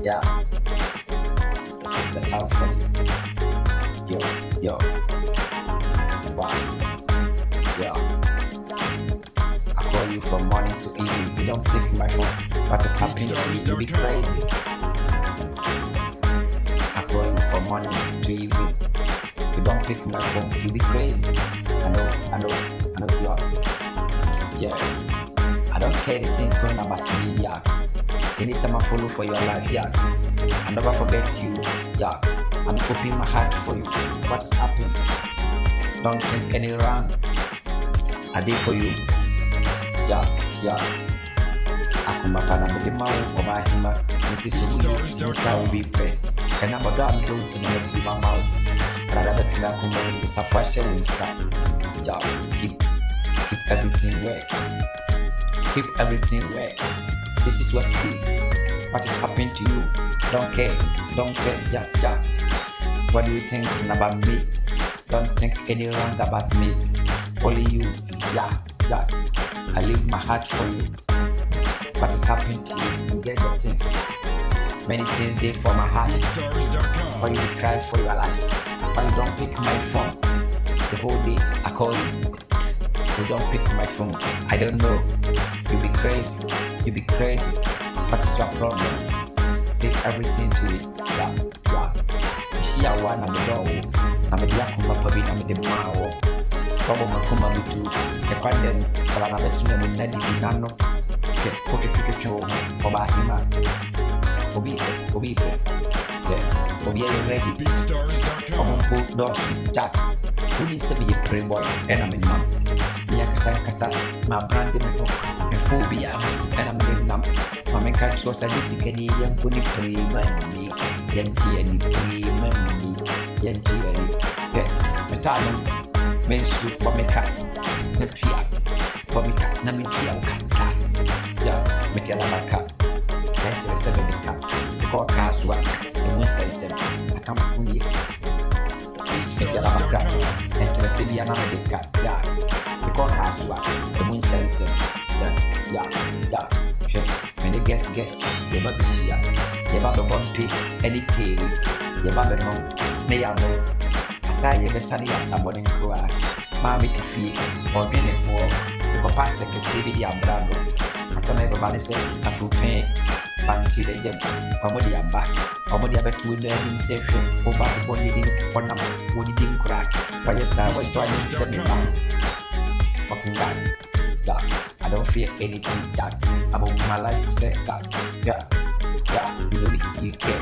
Yeah, this is the time for you. Yo, wow, yo. I call you from morning to evening. You don't pick my phone. What is happening to you? You be crazy. I call you from morning to evening. You don't pick my phone. You be crazy. I know you are. Yeah. I don't care the things going about me, yeah. Anytime I follow for your life, yeah. I never forget you, yeah. I'm opening my heart for you. What is happening? Don't think any wrong. I did for you. Yeah. Akuma pana medema oba hima. This is the way we pay. And I'm a damn good to make you my mouth. Rather than Akuma, it's a fashion we start. Yeah, keep everything wet. Keep everything wet. This is what is happening to you. Don't care, yeah. What do you think about me? Don't think any wrong about me. Only you, yeah. I leave my heart for you. What is happening to you? You get the things. Many things there for my heart. Why you cry for your life? Why you don't pick my phone? The whole day I call you. You don't pick my phone. I don't know. You be crazy. What is your problem? Say everything to me. Yeah. She a one I'm the door. I'm the yakuma pabi. I'm the mao. Trouble makuma me too. The pandem. But I'm the tuna with Nadi Nano. Okay, put it to Oba Hima. Obi. Yeah. Obi, are you ready? Beatstars.com. Doors. Jack. Who needs to be a prey boy? And I'm in mom. Kasa, my brand me phobia, and I'm in them. My man can't trust that this can young pony free money, Yanchi and Metalum, men shoot for me cat, the Pia, for me cat, Namipia cat, yeah, Metalamaca, 97 cat, the court cast work, and we say, I come from here. Metalamaca, and to the city another cat, yeah. Because as well, the moon says, yeah. When the guest, they might be here. They might be one pig, any tail. They might be no, they are no. As I ever study as somebody in Kua, Mammy to feed, or minute more, because Pastor can see the umbrella. As some everybody said, a full pain, Banty the gem, or what they are back, or what they are to learn in session, or back the body in one number, what it didn't crack. But yes, I was trying to step in down. Fucking God. I don't fear anything, God. About my life to say, God. Yeah. You know me, you care.